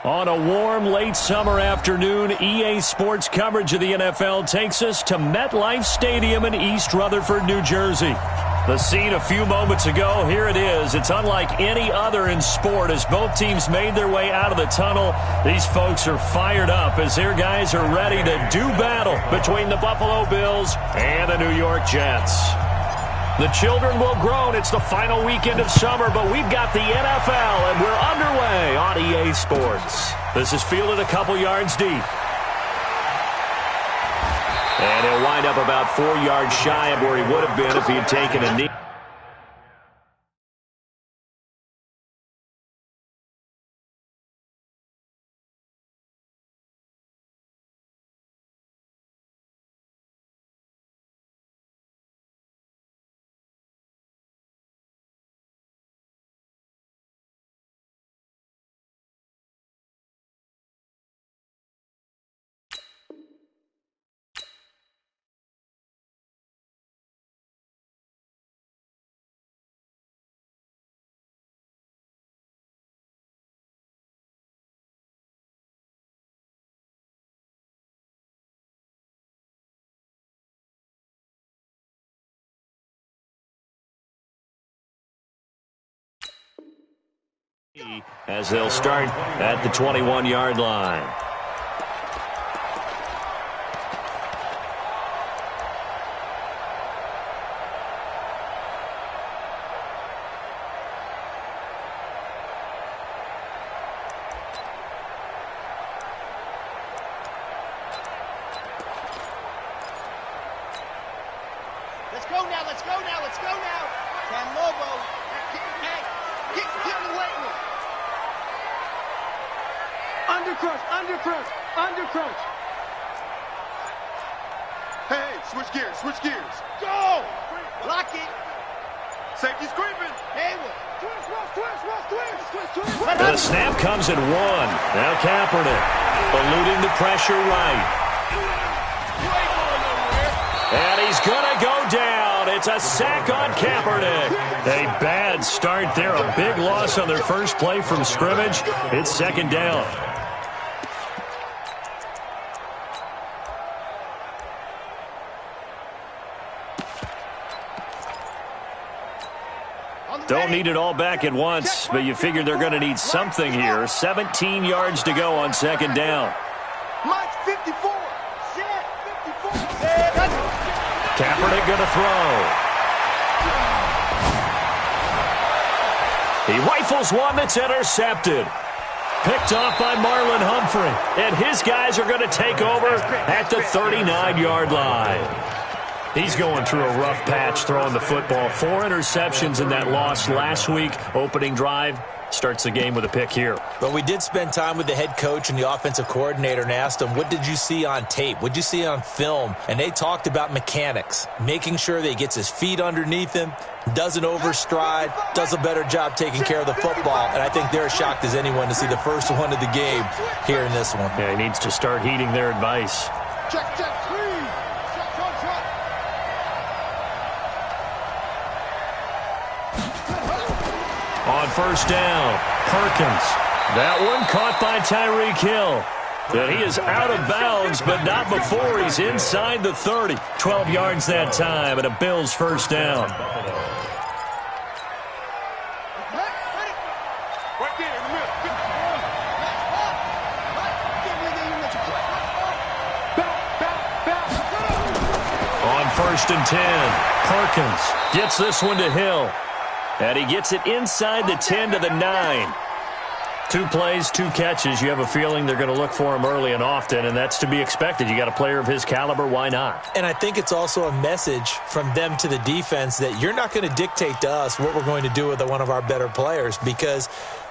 On a warm, late summer afternoon, EA Sports coverage of the NFL takes us to MetLife Stadium in East Rutherford, New Jersey. The scene a few moments ago, here it is. It's unlike any other in sport as both teams made their way out of the tunnel. These folks are fired up as their guys are ready to do battle between the Buffalo Bills and the New York Jets. The children will groan. It's the final weekend of summer, but we've got the NFL, and we're underway on EA Sports. This is fielded a couple yards deep. And he'll wind up about 4 yards shy of where he would have been if he had taken a knee. As they'll start at the 21-yard line. Let's go now, let's go now, let's go now. Cam Lobo, get in the weight room. Undercrush. Hey, switch gears. Go! Lock it. Safety's creeping. Hayward. Twist. The snap comes at 1. Now Kaepernick eluding the pressure right. And he's going to go down. It's a sack on Kaepernick. A bad start there. A big loss on their first play from scrimmage. It's second down. Don't need it all back at once, but you figure they're going to need something here. 17 yards to go on second down. Mike 54. Set 54. Kaepernick going to throw. He rifles one that's intercepted. Picked off by Marlon Humphrey. And his guys are going to take over at the 39-yard line. He's going through a rough patch throwing the football. 4 interceptions in that loss last week. Opening drive starts the game with a pick here. But we did spend time with the head coach and the offensive coordinator and asked them, what did you see on tape? What did you see on film? And they talked about mechanics, making sure that he gets his feet underneath him, doesn't overstride, does a better job taking care of the football. And I think they're as shocked as anyone to see the first one of the game here in this one. Yeah, he needs to start heeding their advice. Check. On first down, Perkins. That one caught by Tyreek Hill. And he is out of bounds, but not before he's inside the 30. 12 yards that time, and a Bills first down. On first and 10, Perkins gets this one to Hill. And he gets it inside the 10 to the 9. 2 plays, 2 catches. You have a feeling they're going to look for him early and often, and that's to be expected. You got a player of his caliber, why not? And I think it's also a message from them to the defense that you're not going to dictate to us what we're going to do with one of our better players, because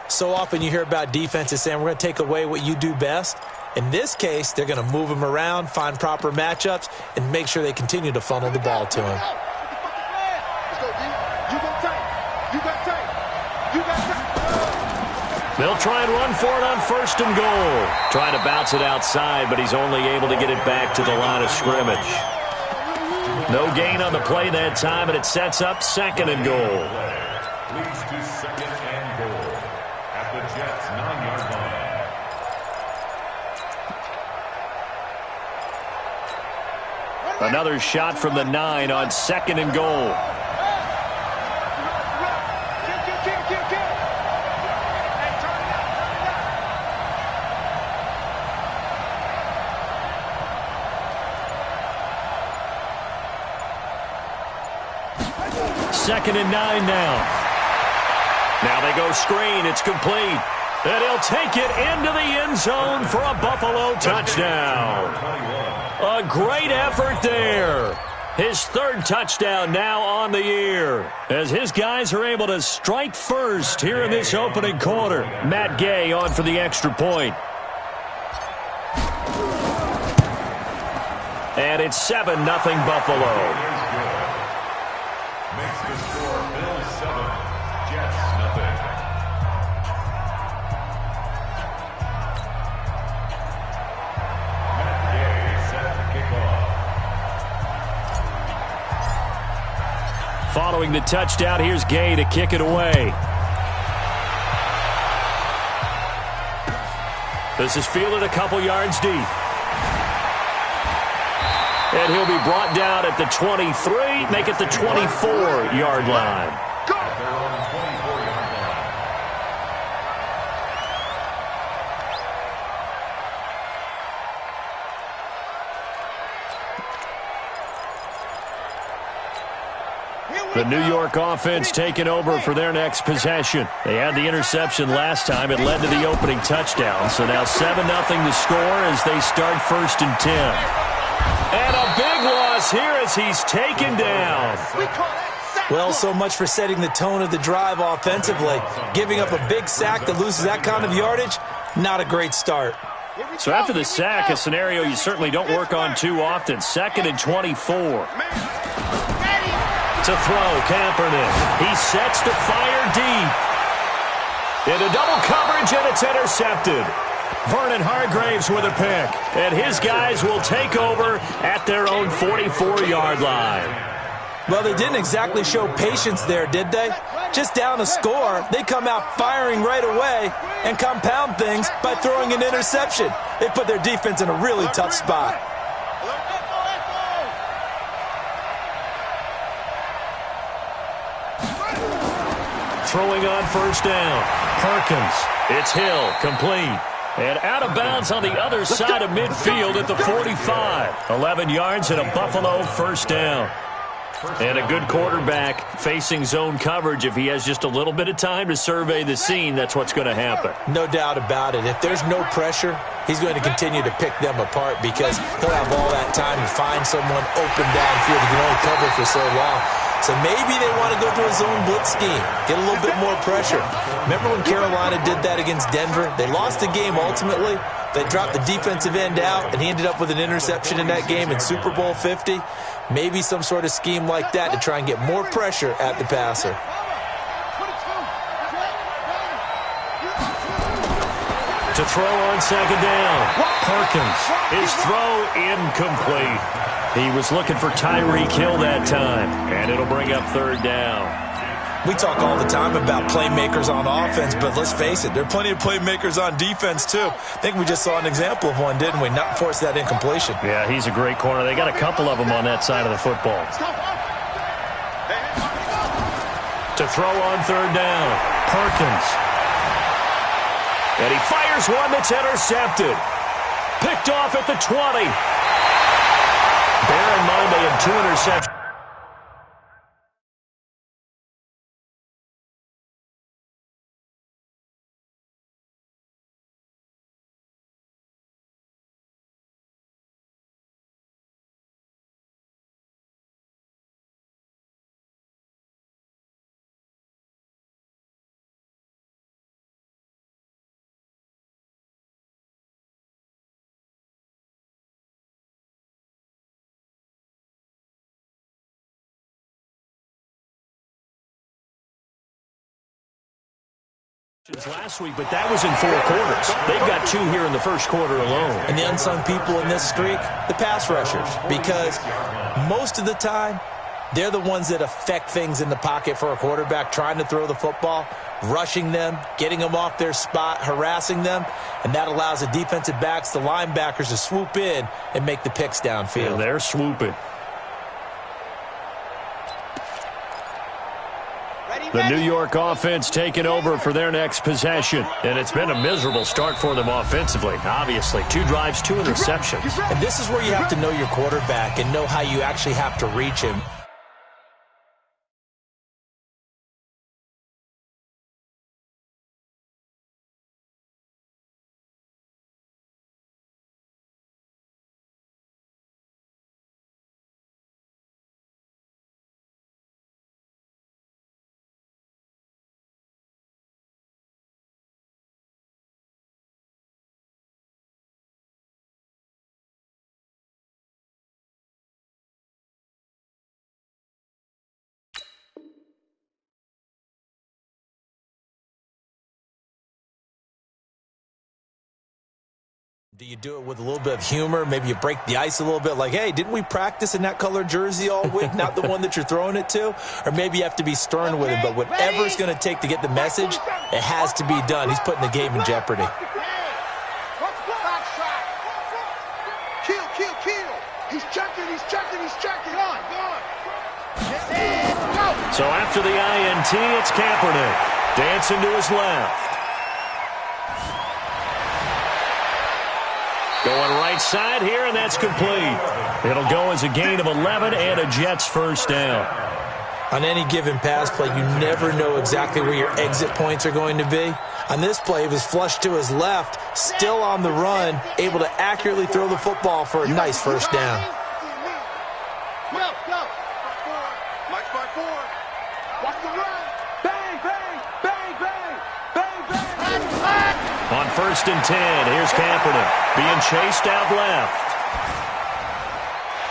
so often you hear about defenses saying we're going to take away what you do best. In this case, they're going to move him around, find proper matchups, and make sure they continue to funnel the ball to him. They'll try and run for it on first and goal. Trying to bounce it outside, but he's only able to get it back to the line of scrimmage. No gain on the play that time, and it sets up second and goal. Leads to second and goal at the Jets' 9-yard line. Another shot from the 9 on 2nd and goal. Second and 9 now. Now they go screen. It's complete. And he'll take it into the end zone for a Buffalo touchdown. A great effort there. His 3rd touchdown now on the year, as his guys are able to strike first here in this opening quarter. Matt Gay on for the extra point. And it's 7-0 Buffalo. Makes the score Bills 7, Jets nothing. Matt Gay set to kick off. Following the touchdown, here's Gay to kick it away. This is fielded a couple yards deep. And he'll be brought down at the 23, make it the 24-yard line. They're on the 24-yard line. The New York offense taking over for their next possession. They had the interception last time. It led to the opening touchdown. So now 7-0 to score as they start 1st and 10. And a big loss here as he's taken down. Well, so much for setting the tone of the drive offensively. Giving up a big sack that loses that kind of yardage, not a great start. So after the sack, a scenario you certainly don't work on too often. 2nd and 24. To throw, Kaepernick. He sets to fire deep. Into double coverage, and it's intercepted. Vernon Hargreaves with a pick, and his guys will take over at their own 44-yard line. Well, they didn't exactly show patience there, did they? Just down a score, they come out firing right away and compound things by throwing an interception. They put their defense in a really tough spot. Throwing on 1st down. Perkins. It's Hill, complete. And out of bounds on the other side of midfield at the 45. 11 yards and a Buffalo 1st down. And a good quarterback facing zone coverage. If he has just a little bit of time to survey the scene, that's what's going to happen. No doubt about it. If there's no pressure, he's going to continue to pick them apart because he'll have all that time to find someone open downfield. He can only cover for so long. So maybe they want to go to a zone blitz scheme, get a little bit more pressure. Remember when Carolina did that against Denver? They lost the game ultimately. They dropped the defensive end out, and he ended up with an interception in that game in Super Bowl 50. Maybe some sort of scheme like that to try and get more pressure at the passer. To throw on 2nd down. Perkins. His throw incomplete. He was looking for Tyreek Hill that time, and it'll bring up 3rd down. We talk all the time about playmakers on offense, but let's face it, there are plenty of playmakers on defense, too. I think we just saw an example of one, didn't we? Not force that incompletion. Yeah, he's a great corner. They got a couple of them on that side of the football. To throw on 3rd down, Perkins. And he fires one that's intercepted. Picked off at the 20. Bear in mind they had 2 interceptions. Last week, but that was in 4 quarters. They've got 2 here in the 1st quarter alone. And the unsung people in this streak, the pass rushers, because most of the time, they're the ones that affect things in the pocket for a quarterback, trying to throw the football, rushing them, getting them off their spot, harassing them, and that allows the defensive backs, the linebackers, to swoop in and make the picks downfield. And they're swooping. The New York offense taking over for their next possession. And it's been a miserable start for them offensively, obviously. 2 drives, 2 interceptions. And this is where you have to know your quarterback and know how you actually have to reach him. Do you do it with a little bit of humor? Maybe you break the ice a little bit like, hey, didn't we practice in that color jersey all week? Not the one that you're throwing it to? Or maybe you have to be stern with him. But whatever it's going to take to get the message, it has to be done. He's putting the game in jeopardy. Kill. He's checking. Gone. So after the INT, it's Kaepernick. Dancing to his left. Going right side here, and that's complete. It'll go as a gain of 11 and a Jets first down. On any given pass play, you never know exactly where your exit points are going to be. On this play, he was flushed to his left, still on the run, able to accurately throw the football for a nice first down. Go. Mike's by 4. Watch the run. Bang. On 1st and 10, here's Kaepernick being chased out left.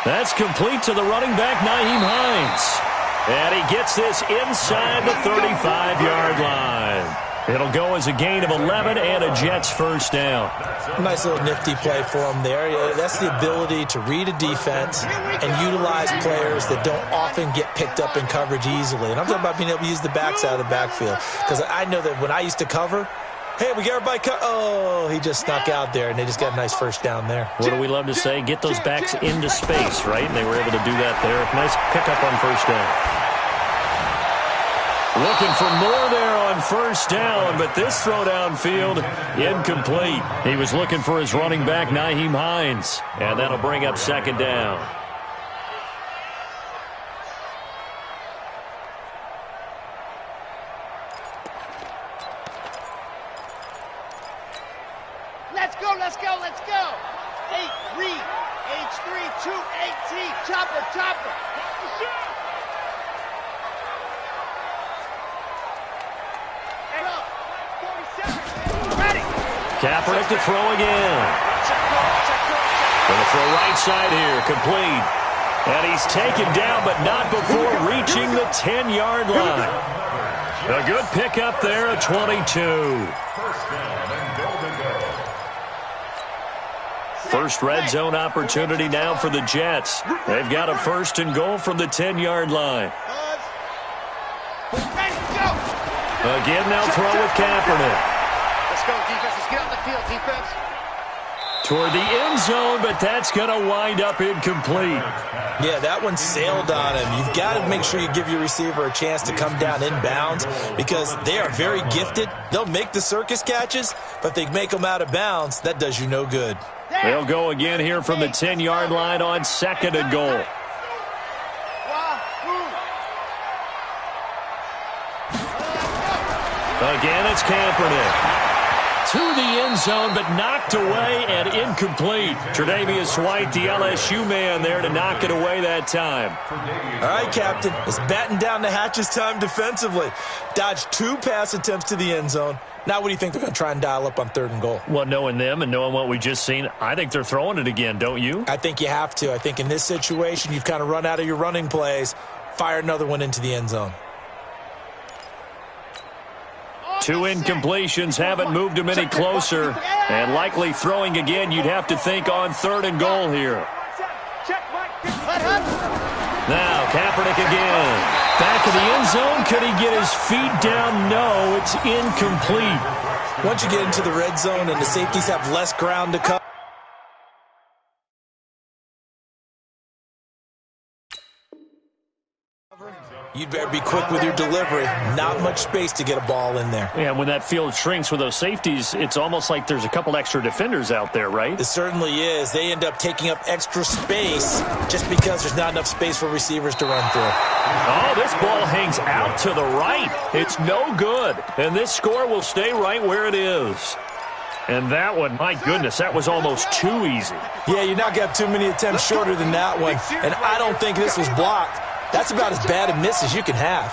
That's complete to the running back, Nyheim Hines. And he gets this inside the 35-yard line. It'll go as a gain of 11 and a Jets first down. Nice little nifty play for him there. That's the ability to read a defense and utilize players that don't often get picked up in coverage easily. And I'm talking about being able to use the backside of the backfield. Because I know that when I used to cover, hey, we got everybody oh, he just snuck out there, and they just got a nice first down there. What do we love to say? Get those backs into space, right? And they were able to do that there. Nice pickup on first down. Looking for more there on first down, but this throw downfield, incomplete. He was looking for his running back, Nyheim Hines, and that'll bring up second down. Let's go. 8, Reed. H3, 2, 18. Chopper. Kaepernick to throw again. Going to throw right side here, complete. And he's taken down, but not before reaching the 10-yard line. A good pickup there at 22. First red zone opportunity now for the Jets. They've got a 1st and goal from the 10-yard line. Again, they'll throw with Kaepernick. Let's go, defense. Let's get on the field, defense. Toward the end zone, but that's going to wind up incomplete. Yeah, that one sailed on him. You've got to make sure you give your receiver a chance to come down inbounds because they are very gifted. They'll make the circus catches, but they make them out of bounds. That does you no good. They'll go again here from the 10-yard line on 2nd and goal. Again, it's Kaepernick. To the end zone, but knocked away and incomplete. Tre'Davious White, the LSU man there to knock it away that time. All right, Captain. It's batten down the hatches time defensively. Dodged 2 pass attempts to the end zone. Now what do you think they're going to try and dial up on 3rd and goal? Well, knowing them and knowing what we just seen, I think they're throwing it again, don't you? I think you have to. I think in this situation, you've kind of run out of your running plays. Fire another one into the end zone. 2 incompletions haven't moved him any closer. And likely throwing again, you'd have to think on 3rd and goal here. Now, Kaepernick again. Back in the end zone. Could he get his feet down? No, it's incomplete. Once you get into the red zone and the safeties have less ground to cover, You'd better be quick with your delivery. Not much space to get a ball in there. Yeah, when that field shrinks with those safeties, it's almost like there's a couple extra defenders out there, right? It certainly is. They end up taking up extra space just because there's not enough space for receivers to run through. Oh, this ball hangs out to the right. It's no good. And this score will stay right where it is. And that one, my goodness, that was almost too easy. Yeah, you're not going to have too many attempts shorter than that one. And I don't think this was blocked. That's about as bad a miss as you can have.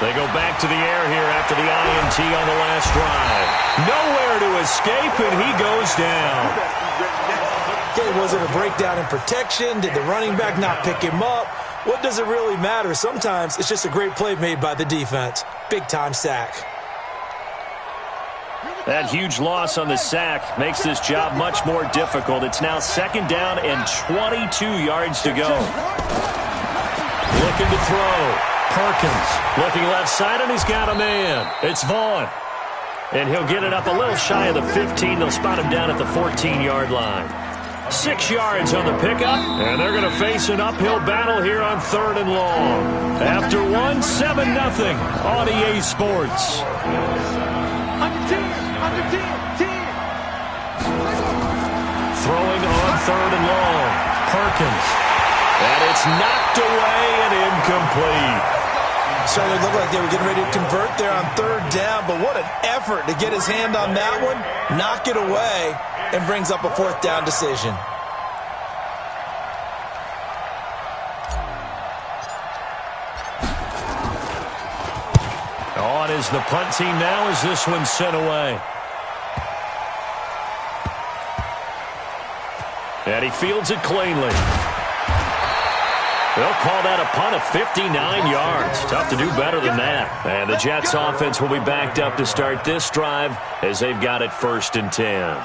They go back to the air here after the INT on the last drive. Nowhere to escape, and he goes down. Okay, was it a breakdown in protection? Did the running back not pick him up? What does it really matter? Sometimes it's just a great play made by the defense. Big-time sack. That huge loss on the sack makes this job much more difficult. It's now 2nd down and 22 yards to go. Looking to throw. Perkins looking left side, and he's got a man. It's Vaughn. And he'll get it up a little shy of the 15. They'll spot him down at the 14-yard line. 6 yards on the pickup, and they're going to face an uphill battle here on 3rd and long. After one, 7-0 on EA Sports. Throwing on 3rd and long. Perkins. And it's knocked away and incomplete. Certainly looked like they were getting ready to convert there on 3rd down, but what an effort to get his hand on that one, knock it away, and brings up a 4th down decision. On is the punt team now as this one's sent away. And he fields it cleanly. They'll call that a punt of 59 yards. Tough to do better than that. And the Jets offense will be backed up to start this drive as they've got it 1st and 10.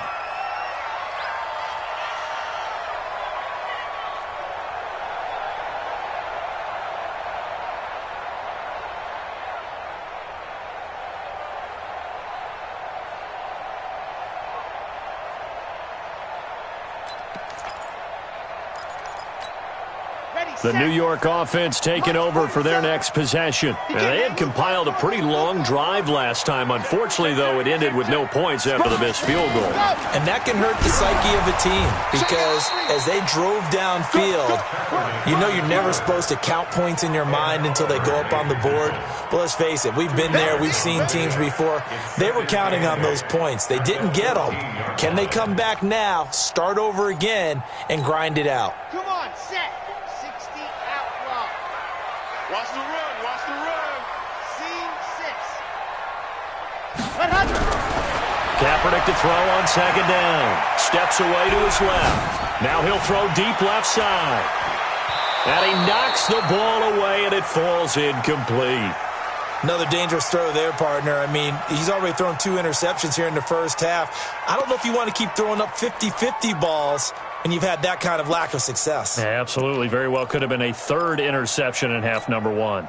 The New York offense taking over for their next possession. And they had compiled a pretty long drive last time. Unfortunately, though, it ended with no points after the missed field goal. And that can hurt the psyche of a team because as they drove downfield, you know you're never supposed to count points in your mind until they go up on the board. But let's face it, we've been there. We've seen teams before. They were counting on those points. They didn't get them. Can they come back now, start over again, and grind it out? Come on, set. 60 outlaw. Watch the run. Watch the run. Scene 6. 100. Kaepernick to throw on 2nd down. Steps away to his left. Now he'll throw deep left side. And he knocks the ball away, and it falls incomplete. Another dangerous throw there, partner. I mean, he's already thrown 2 interceptions here in the first half. I don't know if you want to keep throwing up 50-50 balls and you've had that kind of lack of success. Yeah, absolutely. Very well could have been a 3rd interception in half number 1.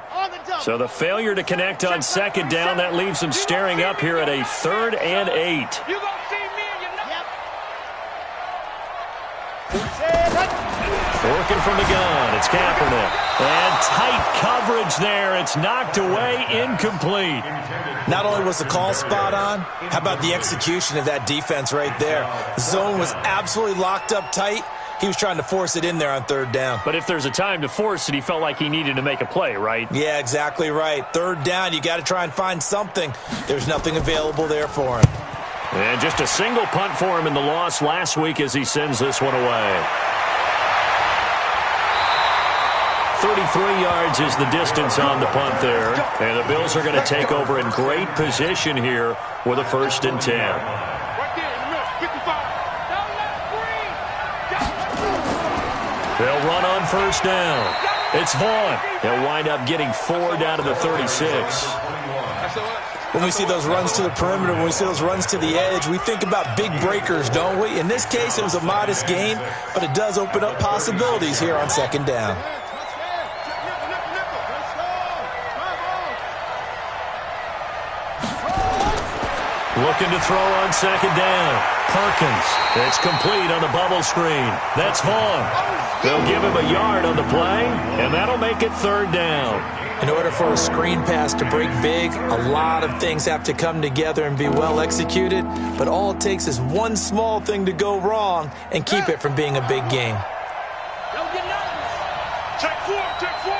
So the failure to connect on 2nd down, that leaves him staring up here at a 3rd and 8. You gonna see me and you know. Working from the gun, it's Kaepernick. And tight coverage there. It's knocked away, incomplete. Not only was the call spot on, how about the execution of that defense right there? The zone was absolutely locked up tight. He was trying to force it in there on 3rd down. But if there's a time to force it, he felt like he needed to make a play, right? Yeah, exactly right. 3rd down, you got to try and find something. There's nothing available there for him. And just a single punt for him in the loss last week as he sends this one away. 33 yards is the distance on the punt there. And the Bills are going to take over in great position here with a 1st and 10. Right there in the middle. 55. They'll run on 1st down. It's Vaughn. He'll wind up getting 4 down to the 36. When we see those runs to the perimeter, when we see those runs to the edge, we think about big breakers, don't we? In this case, it was a modest gain, but it does open up possibilities here on 2nd down. Looking to throw on second down. Perkins. It's complete on the bubble screen. That's Vaughn. They'll give him a yard on the play, and that'll make it third down. In order for a screen pass to break big, a lot of things have to come together and be well executed, but all it takes is one small thing to go wrong and keep it from being a big game. Check four, check four.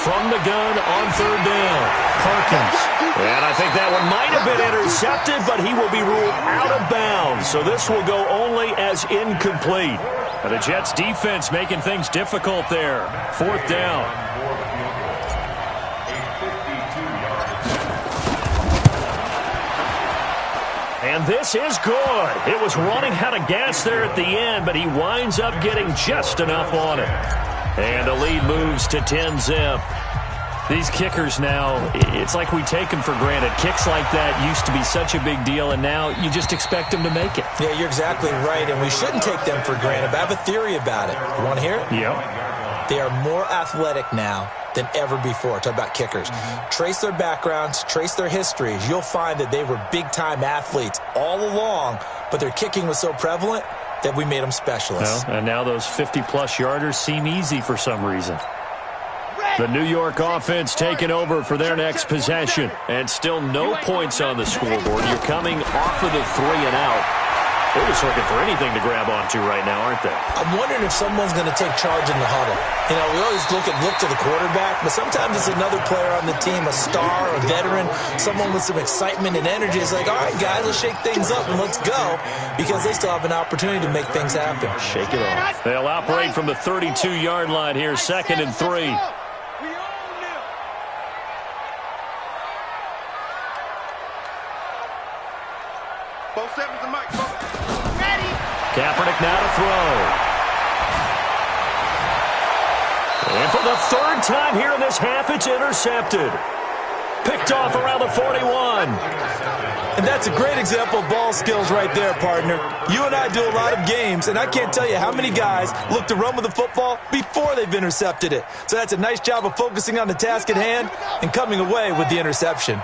From the gun on third down, Perkins. And I think that one might have been intercepted, but he will be ruled out of bounds. So this will go only as incomplete. And the Jets defense making things difficult there. Fourth down. And this is good. It was running out of gas there at the end, but he winds up getting just enough on it. And the lead moves to 10-zip. These kickers now, it's like we take them for granted. Kicks like that used to be such a big deal, and now you just expect them to make it. Yeah, you're exactly right, and we shouldn't take them for granted. But I have a theory about it. You want to hear it? Yep. They are more athletic now than ever before. Talk about kickers. Trace their backgrounds, trace their histories. You'll find that they were big-time athletes all along, but their kicking was so prevalent that we made them specialists. Well, and now those 50-plus yarders seem easy for some reason. The New York offense taking over for their next possession. And still no points on the scoreboard. You're coming off of the 3-and-out. They're just looking for anything to grab onto right now, aren't they? I'm wondering if someone's going to take charge in the huddle. You know, we always look to the quarterback, but sometimes it's another player on the team, a star, a veteran, someone with some excitement and energy. It's like, all right, guys, let's shake things up and let's go, because they still have an opportunity to make things happen. Shake it off. They'll operate from the 32-yard line here, 2nd and 3. Both sevens and Mike. Kaepernick now to throw. And for the third time here in this half, it's intercepted. Picked off around the 41. And that's a great example of ball skills right there, partner. You and I do a lot of games, and I can't tell you how many guys look to run with the football before they've intercepted it. So that's a nice job of focusing on the task at hand and coming away with the interception.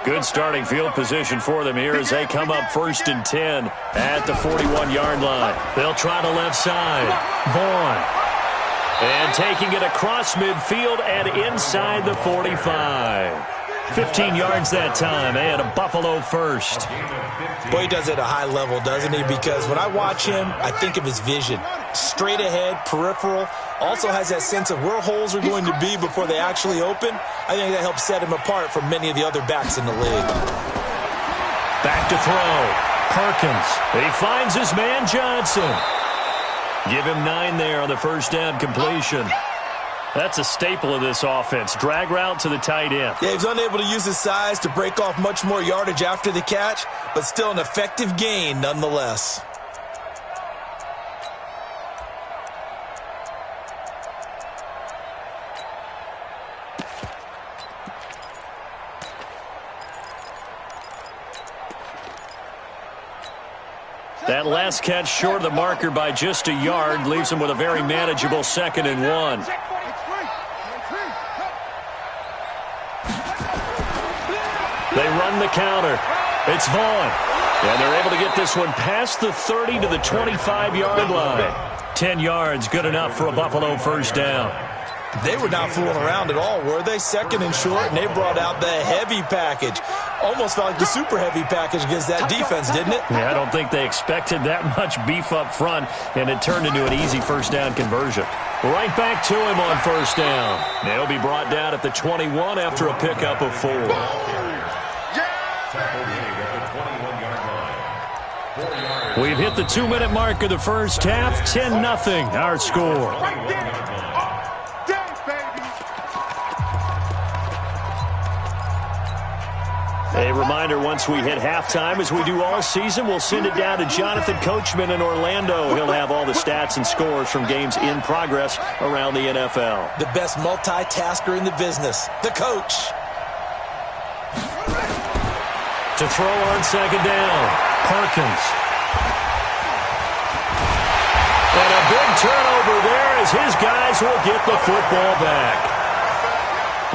Good starting field position for them here as they come up 1st and 10 at the 41-yard line. They'll try the left side. Vaughn. And taking it across midfield and inside the 45. 15 yards that time and a Buffalo first. Boy, he does it at a high level, doesn't he? Because when I watch him, I think of his vision. Straight ahead, peripheral. Also has that sense of where holes are going to be before they actually open. I think that helps set him apart from many of the other backs in the league. Back to throw. Perkins. He finds his man Johnson. Give him 9 there on the first down completion. That's a staple of this offense. Drag route to the tight end. Yeah, he's unable to use his size to break off much more yardage after the catch, but still an effective gain nonetheless. That last catch short of the marker by just a yard leaves him with a very manageable 2nd and 1. They run the counter. It's Vaughn. And they're able to get this one past the 30 to the 25-yard line. 10 yards, good enough for a Buffalo first down. They were not fooling around at all, were they? 2nd and short, and they brought out the heavy package. Almost felt like the super heavy package against that defense, didn't it? Yeah, I don't think they expected that much beef up front, and it turned into an easy first down conversion. Right back to him on first down. They'll be brought down at the 21 after a pickup of 4. We've hit the 2-minute mark of the first half. 10-0 our score. A reminder, once we hit halftime, as we do all season, we'll send it down to Jonathan Coachman in Orlando. He'll have all the stats and scores from games in progress around the NFL. The best multitasker in the business, the coach. To throw on second down, Perkins. And a big turnover there as his guys will get the football back.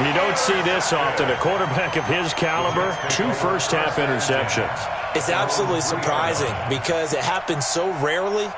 You don't see this often. A quarterback of his caliber, 2 first-half interceptions. It's absolutely surprising because it happens so rarely.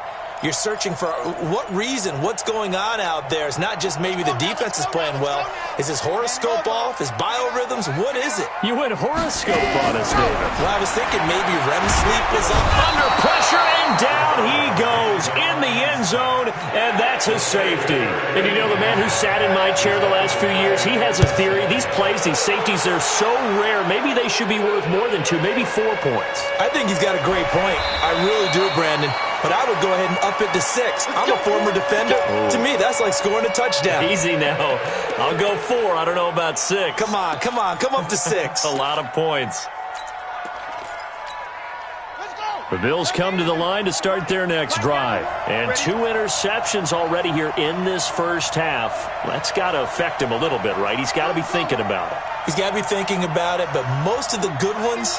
You're searching for what reason, what's going on out there. It's not just maybe the defense is playing well. Is his horoscope off? His biorhythms? What is it? You went horoscope on us, David. Well, I was thinking maybe REM sleep is up. Under pressure, and down he goes in the end zone, and that's a safety. And you know, the man who sat in my chair the last few years, he has a theory. These plays, these safeties, they're so rare. Maybe they should be worth more than 2, maybe 4 points. I think he's got a great point. I really do, Brandon. But I would go ahead and up it to 6. I'm a former defender. To me, that's like scoring a touchdown. Easy now. I'll go 4. I don't know about 6. Come on. Come up to 6. A lot of points. Let's go. The Bills come to the line to start their next drive. And 2 interceptions already here in this first half. That's got to affect him a little bit, right? He's got to be thinking about it. He's got to be thinking about it, but most of the good ones,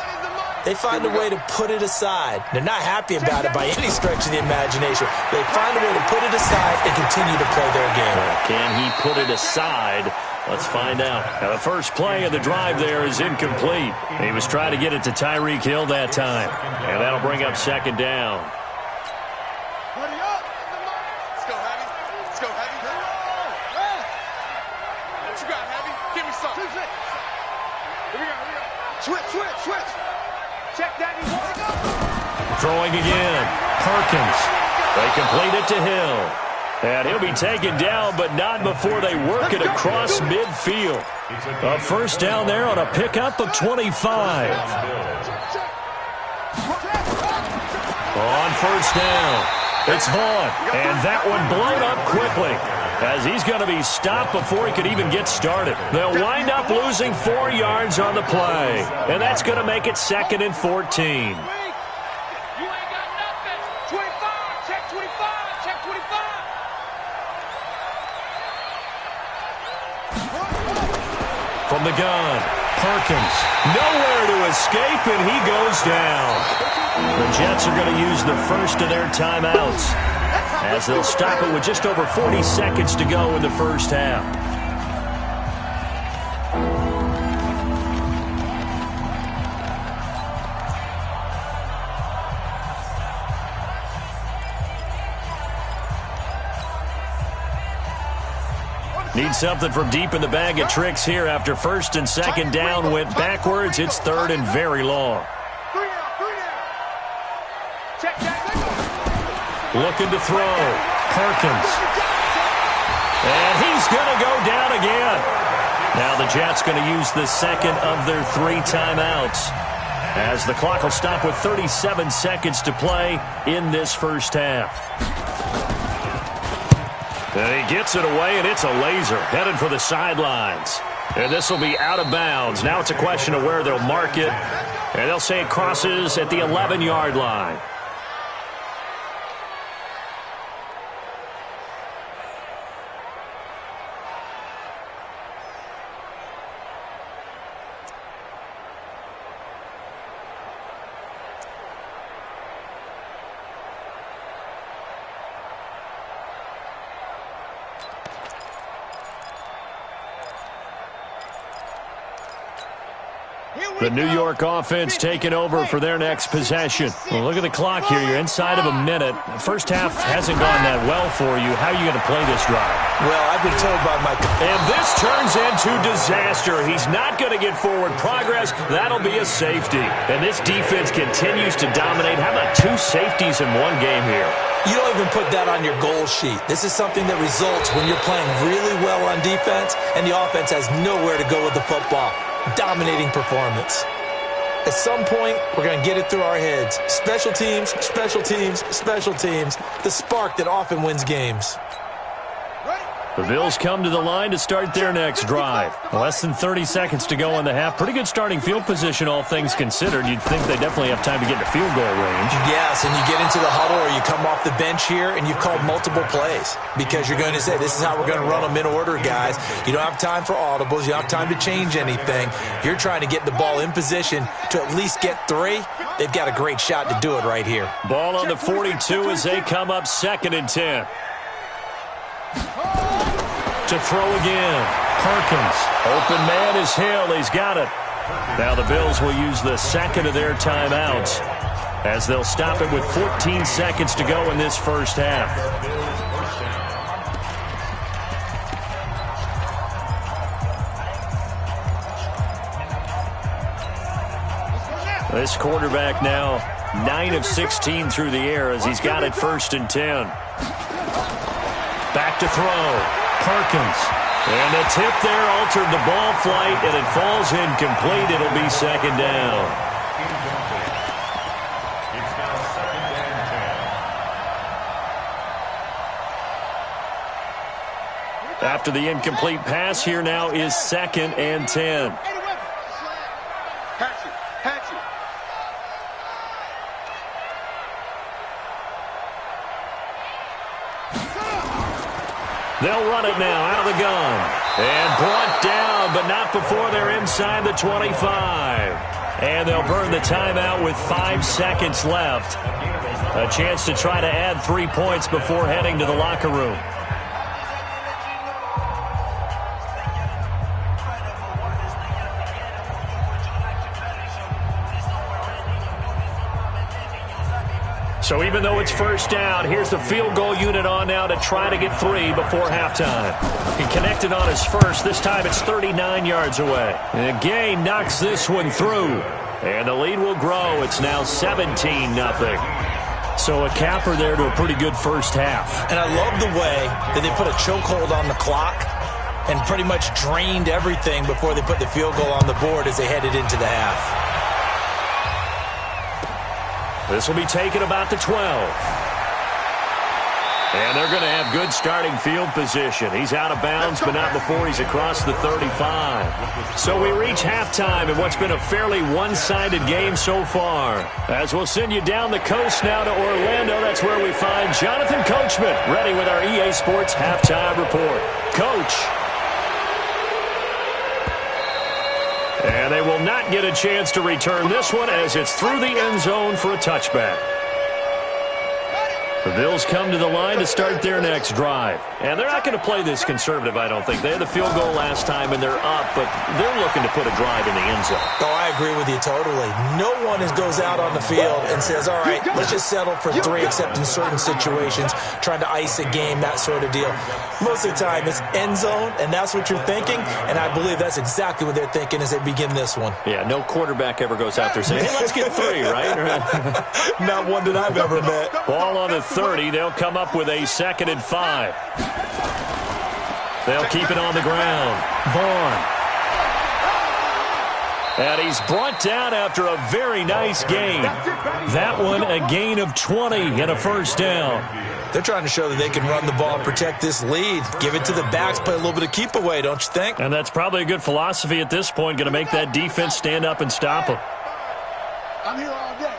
they find a way to put it aside. They're not happy about it by any stretch of the imagination. They find a way to put it aside and continue to play their game. Can he put it aside? Let's find out. Now, the first play of the drive there is incomplete. He was trying to get it to Tyreek Hill that time. And that'll bring up second down. Hurry up. Let's go, Heavy. Let's go, Heavy. What you got, Heavy? Give me some. Switch. Here we go. Switch. Check that. Throwing again. Perkins. They complete it to Hill. And he'll be taken down, but not before they work it across midfield. A first down there on a pickup of 25. On first down, it's Vaughn. And that one blown up quickly, as he's going to be stopped before he could even get started. They'll wind up losing 4 yards on the play. And that's going to make it 2nd and 14. From the gun, Perkins, nowhere to escape, and he goes down. The Jets are going to use the first of their timeouts, as they'll stop it with just over 40 seconds to go in the first half. Need something from deep in the bag of tricks here after first and second down went backwards. It's 3rd and very long. Looking to throw. Perkins. And he's going to go down again. Now the Jets going to use the second of their 3 timeouts, as the clock will stop with 37 seconds to play in this first half. And he gets it away, and it's a laser headed for the sidelines. And this will be out of bounds. Now it's a question of where they'll mark it. And they'll say it crosses at the 11-yard line. The New York offense taking over for their next possession. Well, look at the clock here. You're inside of a minute. First half hasn't gone that well for you. How are you going to play this drive? Well, I've been told by my... And this turns into disaster. He's not going to get forward progress. That'll be a safety. And this defense continues to dominate. How about 2 safeties in one game here? You don't even put that on your goal sheet. This is something that results when you're playing really well on defense and the offense has nowhere to go with the football. Dominating performance. At some point, we're going to get it through our heads. Special teams, special teams, special teams. The spark that often wins games. The Bills come to the line to start their next drive. Less than 30 seconds to go in the half. Pretty good starting field position, all things considered. You'd think they definitely have time to get to field goal range. Yes, and you get into the huddle or you come off the bench here and you've called multiple plays because you're going to say, this is how we're going to run them in order, guys. You don't have time for audibles. You don't have time to change anything. You're trying to get the ball in position to at least get 3. They've got a great shot to do it right here. Ball on the 42 as they come up 2nd and 10. To throw again. Perkins. Open man is Hill. He's got it. Now the Bills will use the second of their timeouts as they'll stop it with 14 seconds to go in this first half. This quarterback now 9 of 16 through the air as he's got it 1st and 10. Back to throw. Perkins. And the tip there altered the ball flight, and it falls incomplete. It'll be 2nd down. It's now 2nd and 10. After the incomplete pass, here now is 2nd and 10. They'll run it now out of the gun. And brought down, but not before they're inside the 25. And they'll burn the timeout with 5 seconds left. A chance to try to add 3 points before heading to the locker room. So even though it's 1st down, here's the field goal unit on now to try to get 3 before halftime. He connected on his first. This time it's 39 yards away. And Gay knocks this one through. And the lead will grow. It's now 17-0. So a capper there to a pretty good first half. And I love the way that they put a chokehold on the clock and pretty much drained everything before they put the field goal on the board as they headed into the half. This will be taken about the 12. And they're going to have good starting field position. He's out of bounds, but not before he's across the 35. So we reach halftime in what's been a fairly one-sided game so far. As we'll send you down the coast now to Orlando, that's where we find Jonathan Coachman, ready with our EA Sports Halftime Report. Coach. And they will not get a chance to return this one as it's through the end zone for a touchback. The Bills come to the line to start their next drive. And they're not going to play this conservative, I don't think. They had the field goal last time, and they're up, but they're looking to put a drive in the end zone. Oh, I agree with you totally. No one goes out on the field and says, all right, let's just settle for 3, except in certain situations, trying to ice a game, that sort of deal. Most of the time, it's end zone, and that's what you're thinking, and I believe that's exactly what they're thinking as they begin this one. Yeah, no quarterback ever goes out there saying, hey, let's get 3, right? Not one that I've ever met. Ball on the 30. They'll come up with a 2nd and 5. They'll keep it on the ground. Vaughn. And he's brought down after a very nice gain. That one a gain of 20 and a 1st down. They're trying to show that they can run the ball and protect this lead. Give it to the backs, play a little bit of keep away, don't you think? And that's probably a good philosophy at this point. Going to make that defense stand up and stop them. I'm here all day.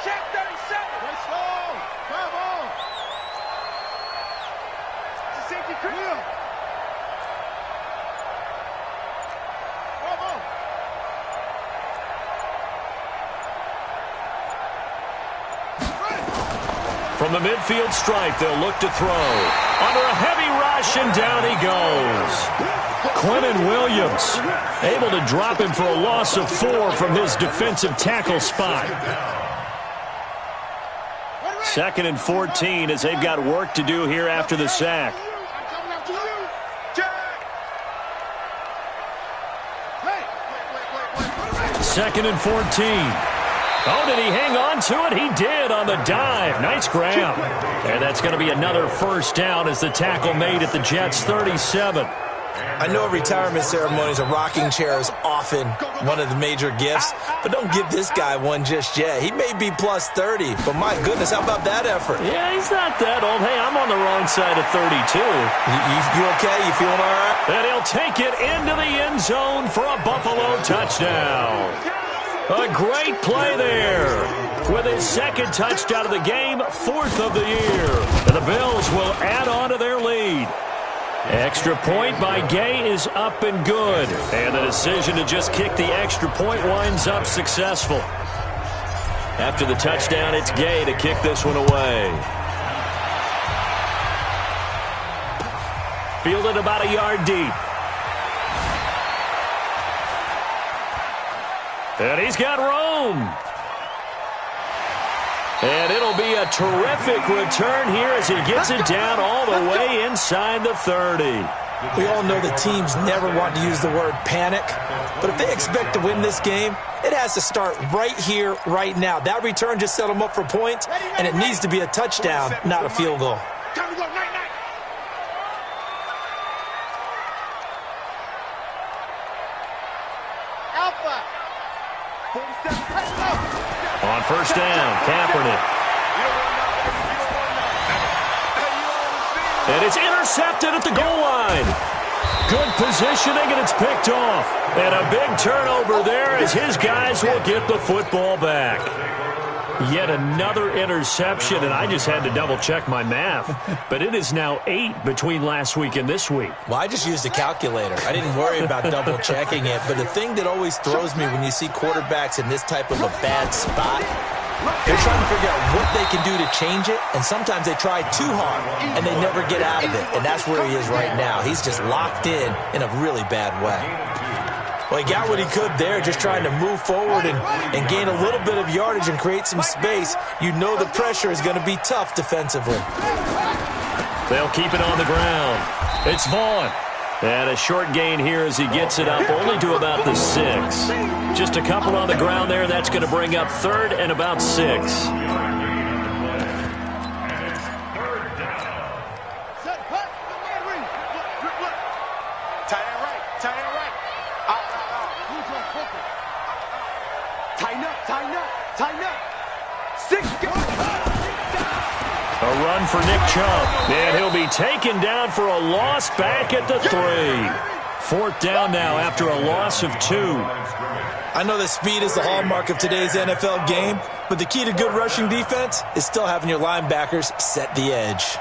Check 37. Let's go. Come on. It's a safety critical. Come on. From the midfield stripe, they'll look to throw. Under a heavy rush, and down he goes. Quentin Williams able to drop him for a loss of 4 from his defensive tackle spot. 2nd and 14 as they've got work to do here after the sack. 2nd and 14. Oh, did he hang on to it? He did on the dive. Nice grab. And that's going to be another 1st down as the tackle made at the Jets' 37. I know retirement ceremonies, a rocking chair is often one of the major gifts, but don't give this guy one just yet. He may be plus 30, but my goodness, how about that effort? Yeah, he's not that old. Hey, I'm on the wrong side of 32. You okay? You feeling all right? And he'll take it into the end zone for a Buffalo touchdown. A great play there. With his second touchdown of the game, 4th of the year. And the Bills will add on to their lead. Extra point by Gay is up and good. And the decision to just kick the extra point winds up successful. After the touchdown, it's Gay to kick this one away. Fielded about a yard deep. And he's got room. And it'll be a terrific return here as he gets it down all the way inside the 30. We all know the teams never want to use the word panic, but if they expect to win this game, it has to start right here, right now. That return just set them up for points, and it needs to be a touchdown, not a field goal. Time to go, night, night. Alpha. 47. On first down, Kaepernick. And it's intercepted at the goal line. Good positioning, and it's picked off. And a big turnover there as his guys will get the football back. Yet another interception, and I just had to double-check my math. But it is now 8 between last week and this week. Well, I just used a calculator. I didn't worry about double-checking it. But the thing that always throws me when you see quarterbacks in this type of a bad spot, they're trying to figure out what they can do to change it, and sometimes they try too hard, and they never get out of it. And that's where he is right now. He's just locked in a really bad way. Well, he got what he could there, just trying to move forward and gain a little bit of yardage and create some space. You know the pressure is going to be tough defensively. They'll keep it on the ground. It's Vaughn. And a short gain here as he gets it up only to about the 6. Just a couple on the ground there. That's going to bring up 3rd and about 6. A run for Nick Chubb, and he'll be taken down for a loss back at the 3. 4th down now after a loss of 2. I know that speed is the hallmark of today's NFL game, but the key to good rushing defense is still having your linebackers set the edge.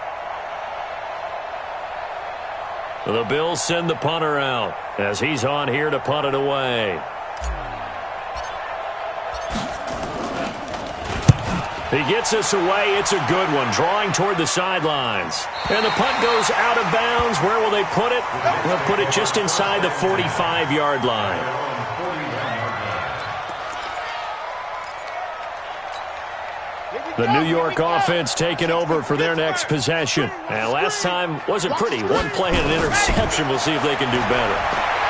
The Bills send the punter out as he's on here to punt it away. He gets us away. It's a good one, drawing toward the sidelines. And the punt goes out of bounds. Where will they put it? They'll put it just inside the 45-yard line. The New York offense taking over for their next possession. And last time wasn't pretty. One play and an interception. We'll see if they can do better.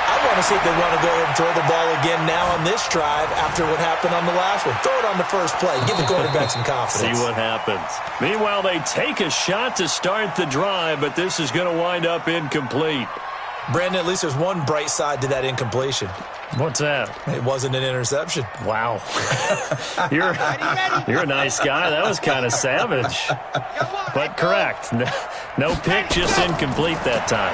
I want to see if they want to go ahead and throw the ball again now on this drive after what happened on the last one. Throw it on the first play. Give the quarterback some confidence. See what happens. Meanwhile, they take a shot to start the drive, but this is going to wind up incomplete. Brandon, at least there's one bright side to that incompletion. What's that? It wasn't an interception. Wow. You're a nice guy. That was kind of savage. But correct. No pick, just incomplete that time.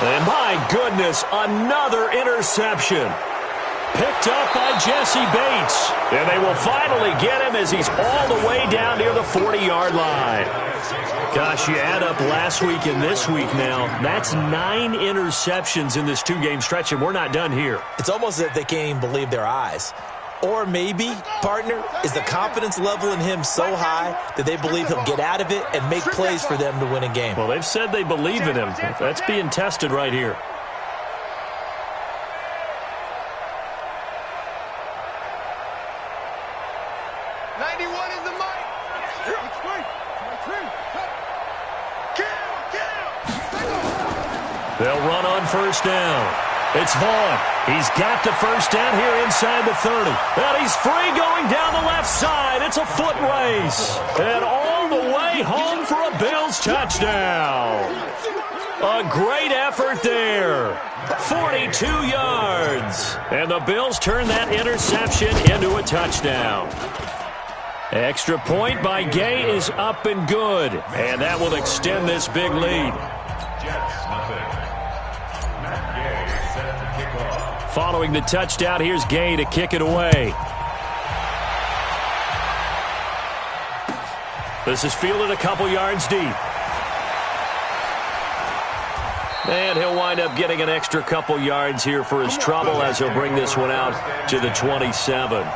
And my goodness, another interception. Picked up by Jesse Bates. And they will finally get him as he's all the way down near the 40-yard line. Gosh, you add up last week and this week now, that's 9 interceptions in this 2-game stretch, and we're not done here. It's almost as if they can't even believe their eyes. Or maybe, partner, is the confidence level in him so high that they believe he'll get out of it and make plays for them to win a game. Well, they've said they believe in him. That's being tested right here. They'll run on first down. It's Vaughn. He's got the first down here inside the 30. And he's free going down the left side. It's a foot race. And all all the way home for a Bills touchdown. A great effort there. 42 yards. And the Bills turn that interception into a touchdown. Extra point by Gay is up and good. And that will extend this big lead. Jets, nothing. Matt Gay set to kick off. Following the touchdown, here's Gay to kick it away. This is fielded a couple yards deep. And he'll wind up getting an extra couple yards here for his trouble as he'll bring this one out to the 27.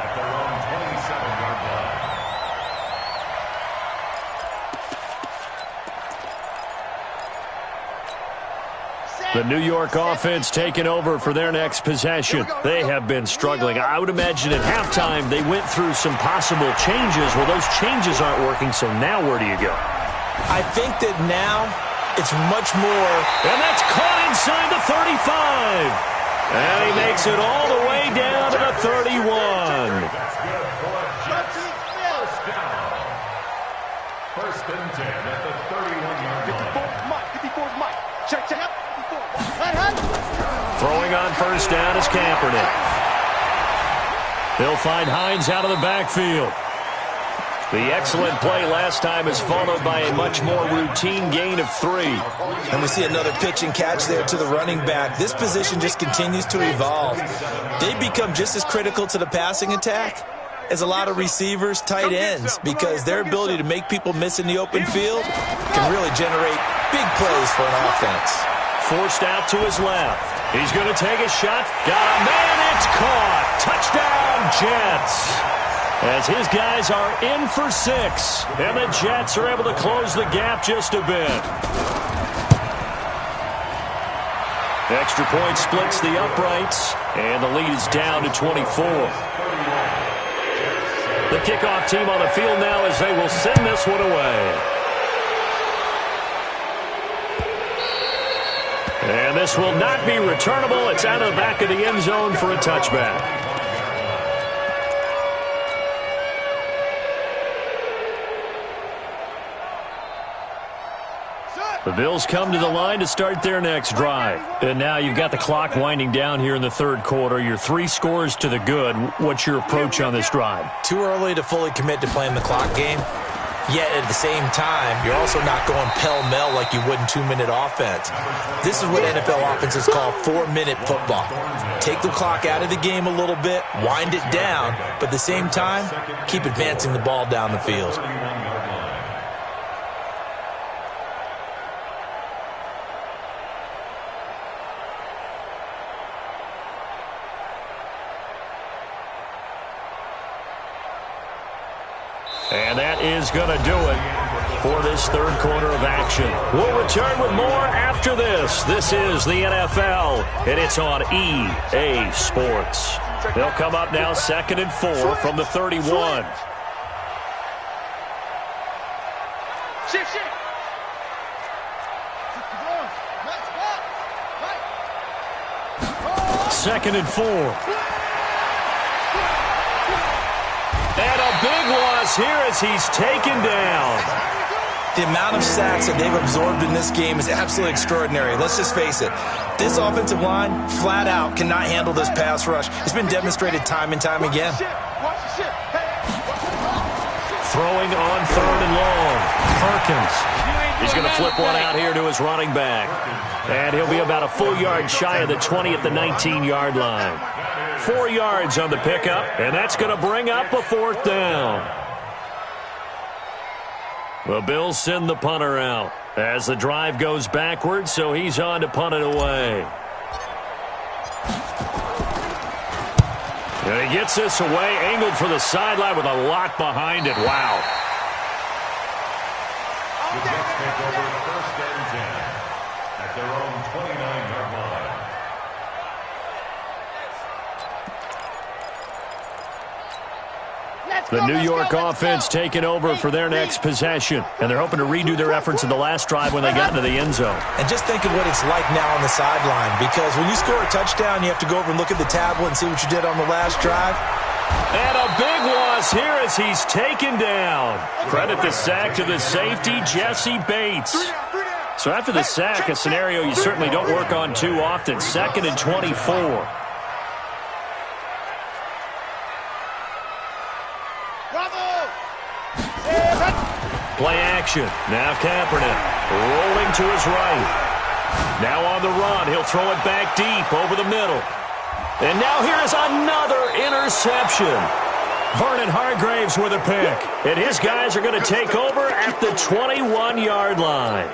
The New York offense taking over for their next possession. They have been struggling. I would imagine at halftime they went through some possible changes. Well, those changes aren't working, so now where do you go? I think that now it's much more. And that's caught inside the 35. And he makes it all the way down to the 31. First and 10 at the 31-yard line. 54's Mike. Check. Throwing on first down is Kaepernick. He'll find Hines out of the backfield. The excellent play last time is followed by a much more routine gain of 3. And we see another pitch and catch there to the running back. This position just continues to evolve. They become just as critical to the passing attack as a lot of receivers, tight ends, because their ability to make people miss in the open field can really generate big plays for an offense. Forced out to his left. He's going to take a shot. Got a man. It's caught. Touchdown, Jets. As his guys are in for 6. And the Jets are able to close the gap just a bit. Extra point splits the uprights. And the lead is down to 24. The kickoff team on the field now as they will send this one away. And this will not be returnable. It's out of the back of the end zone for a touchback. The Bills come to the line to start their next drive. And now you've got the clock winding down here in the third quarter. You're 3 scores to the good. What's your approach on this drive? Too early to fully commit to playing the clock game. Yet at the same time, you're also not going pell-mell like you would in 2-minute offense. This is what NFL offenses call 4-minute football. Take the clock out of the game a little bit, wind it down, but at the same time, keep advancing the ball down the field. And that is going to do it for this third quarter of action. We'll return with more after this. This is the NFL, and it's on EA Sports. They'll come up now 2nd and 4 from the 31. Shift. 2nd and 4. And a big loss here as he's taken down. The amount of sacks that they've absorbed in this game is absolutely extraordinary. Let's just face it. This offensive line, flat out, cannot handle this pass rush. It's been demonstrated time and time again. Throwing on 3rd and long. Perkins. He's going to flip one out here to his running back. And he'll be about a full yard shy of the 20 at the 19-yard line. 4 yards on the pickup, and that's going to bring up a 4th down. The Bills send the punter out as the drive goes backwards, so he's on to punt it away. And he gets this away, angled for the sideline with a lot behind it. Wow. The Jets take over 1st and 10 at their own 29-yard line. The New York offense taking over for their next possession. And they're hoping to redo their efforts in the last drive when they got into the end zone. And just think of what it's like now on the sideline, because when you score a touchdown, you have to go over and look at the tablet and see what you did on the last drive. And a big loss here as he's taken down. Credit the sack to the safety, Jesse Bates. So after the sack, a scenario you certainly don't work on too often. 2nd and 24. Play action. Now Kaepernick rolling to his right. Now on the run. He'll throw it back deep over the middle. And now here's another interception. Vernon Hargreaves with a pick. And his guys are going to take over at the 21-yard line.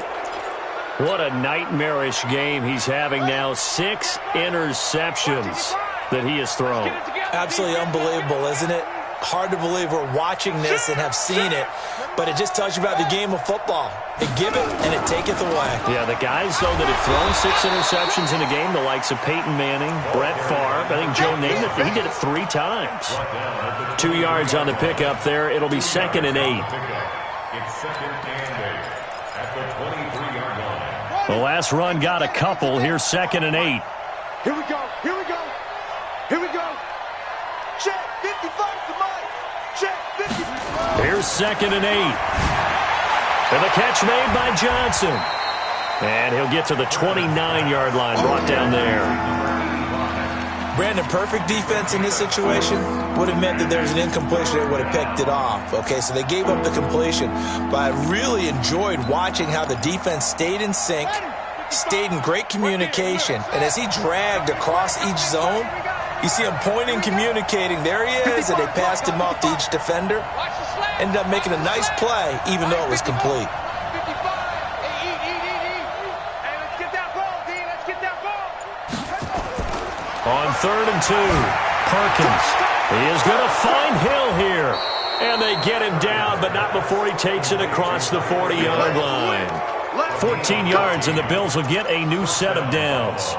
What a nightmarish game he's having now. 6 interceptions that he has thrown. Absolutely unbelievable, isn't it? Hard to believe we're watching this and have seen it, but it just tells you about the game of football. It give it and it taketh away. Yeah, the guys, though, that have thrown 6 interceptions in a game, the likes of Peyton Manning, Brett Favre, I think Joe Namath, he did it 3 times. 2 yards on the pickup there. It'll be 2nd and 8. It's 2nd and 8 at the 23-yard line. The last run got a couple. Here's 2nd and 8. Here we go. Here we go. Here we go. Check 55 to Mike. Check 55. Here's 2nd and 8. And the catch made by Johnson. And he'll get to the 29-yard line, brought down there. Brandon, perfect defense in this situation would have meant that there's an incompletion that would have picked it off. Okay, so they gave up the completion. But I really enjoyed watching how the defense stayed in sync, stayed in great communication. And as he dragged across each zone, you see him pointing, communicating. There he is, and they passed him off to each defender. Ended up making a nice play, even though it was complete. 55. Hey, let's get that ball, D. Let's get that ball. On 3rd and 2, Perkins. He is going to find Hill here. And they get him down, but not before he takes it across the 40-yard line. 14 yards, and the Bills will get a new set of downs.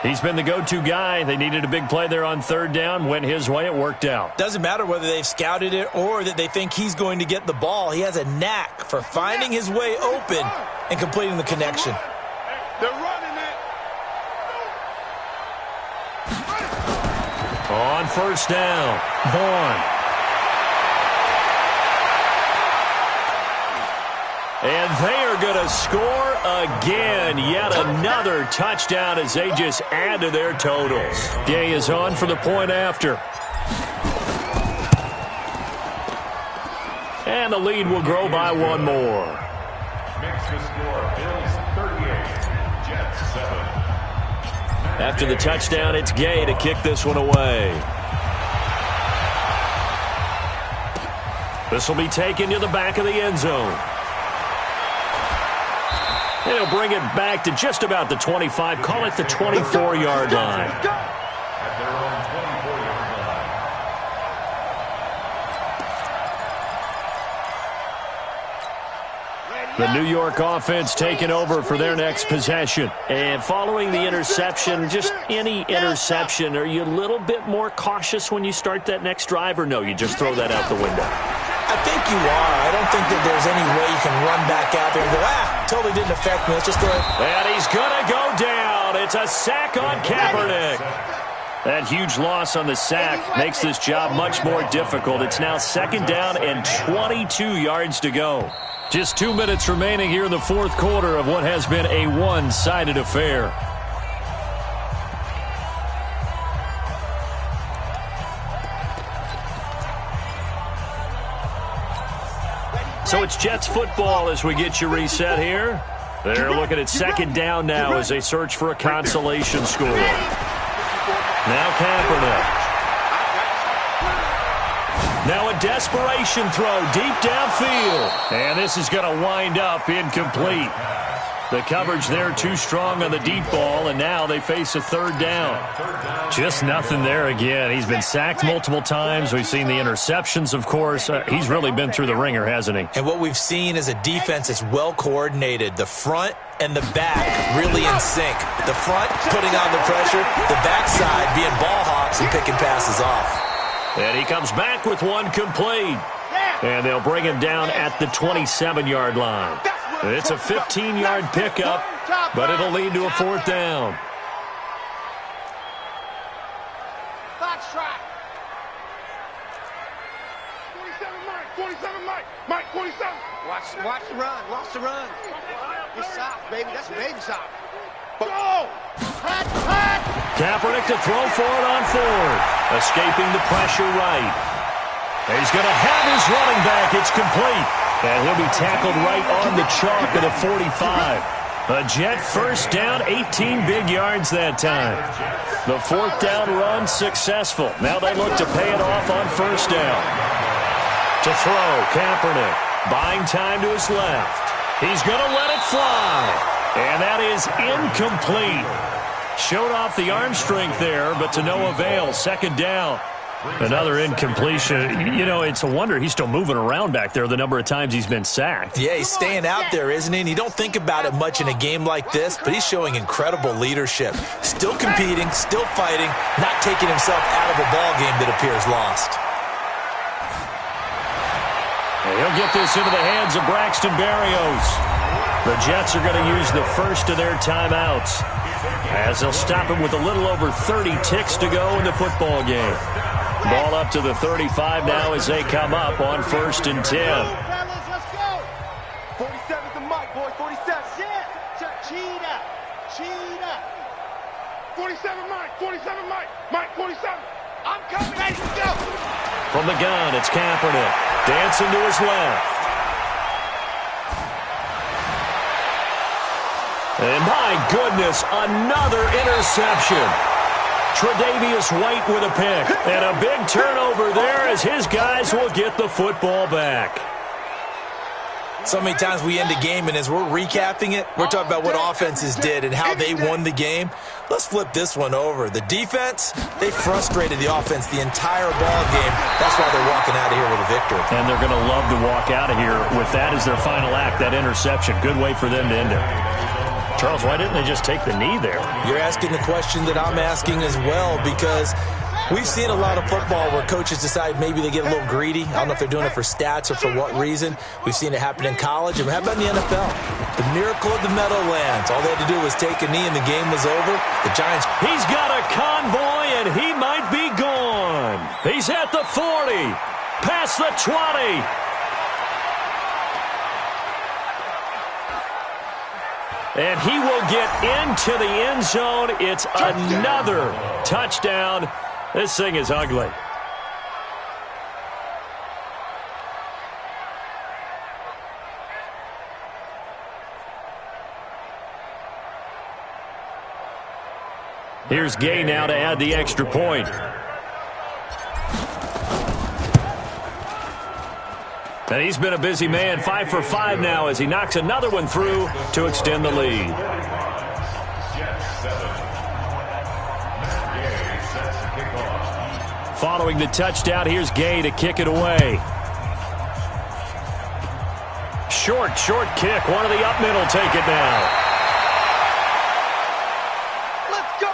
He's been the go-to guy. They needed a big play there on 3rd down. Went his way. It worked out. Doesn't matter whether they've scouted it or that they think he's going to get the ball. He has a knack for finding his way open and completing the connection. They're running it. On 1st down, Vaughn. And they are going to score again. Yet another touchdown as they just add to their totals. Gay is on for the point after. And the lead will grow by 1 more. Makes the score Bills 38, Jets 7. After the touchdown, it's Gay to kick this one away. This will be taken to the back of the end zone. He'll bring it back to just about the 25. Call it the 24-yard line. At their own 24-yard line. The New York offense taking over for their next possession. And following the interception, just any interception, are you a little bit more cautious when you start that next drive, or no, you just throw that out the window? I think you are. I don't think that there's any way you can run back out there and go, totally didn't affect me. Let's just throw it. And he's going to go down. It's a sack on Kaepernick. That huge loss on the sack makes this job much more difficult. It's now 2nd down and 22 yards to go. Just 2 minutes remaining here in the 4th quarter of what has been a one-sided affair. So it's Jets football as we get you reset here. They're looking at 2nd down now as they search for a consolation score. Now Kaepernick. Now a desperation throw deep downfield. And this is going to wind up incomplete. The coverage there too strong on the deep ball, and now they face a 3rd down. Just nothing there again. He's been sacked multiple times. We've seen the interceptions, of course. He's really been through the ringer, hasn't he? And what we've seen is a defense that's well coordinated. The front and the back really in sync. The front putting on the pressure, the backside being ball hawks and picking passes off. And he comes back with one complete. And they'll bring him down at the 27-yard line. It's a 15-yard pickup, but it'll lead to a 4th down. 47, Mike. Mike, 47. Watch the run. Watch the run. It's soft, baby. That's baby soft. Go! Hot. Kaepernick to throw for it on fourth. Escaping the pressure right. He's going to have his running back. It's complete. And he'll be tackled right on the chalk at a 45. A Jet first down, 18 big yards that time. The fourth down run successful. Now they look to pay it off on first down. To throw, Kaepernick. Buying time to his left. He's going to let it fly. And that is incomplete. Showed off the arm strength there, but to no avail. Second down. Another incompletion. You know, it's a wonder he's still moving around back there the number of times he's been sacked. Yeah, he's staying out there, isn't he? And you don't think about it much in a game like this, but he's showing incredible leadership. Still competing, still fighting, not taking himself out of a ball game that appears lost. And he'll get this into the hands of Braxton Berrios. The Jets are going to use the first of their timeouts, as they'll stop him with a little over 30 ticks to go in the football game. Ball up to the 35 now as they come up on 1st and 10. Fellas, let's go. 47's the Mike, boy. 47. Cheetah. 47, Mike. 47, Mike. Mike, 47. I'm coming. Let's go. From the gun, it's Kaepernick. Dancing to his left. And my goodness, another interception. Tre'Davious White with a pick. And a big turnover there as his guys will get the football back. So many times we end a game, and as we're recapping it, we're talking about what offenses did and how they won the game. Let's flip this one over. The defense, they frustrated the offense the entire ball game. That's why they're walking out of here with a victory. And they're going to love to walk out of here with that as their final act, that interception. Good way for them to end it. Charles, why didn't they just take the knee there? You're asking the question that I'm asking as well, because we've seen a lot of football where coaches decide maybe they get a little greedy. I don't know if they're doing it for stats or for what reason. We've seen it happen in college. And how about in the NFL? The miracle of the Meadowlands. All they had to do was take a knee and the game was over. The Giants. He's got a convoy, and he might be gone. He's at the 40, past the 20. And he will get into the end zone. It's another touchdown. This thing is ugly. Here's Gay now to add the extra point. And he's been a busy man, 5 for 5 now as he knocks another one through to extend the lead. Following the touchdown, here's Gay to kick it away. Short kick. One of the up middle take it now. Let's go,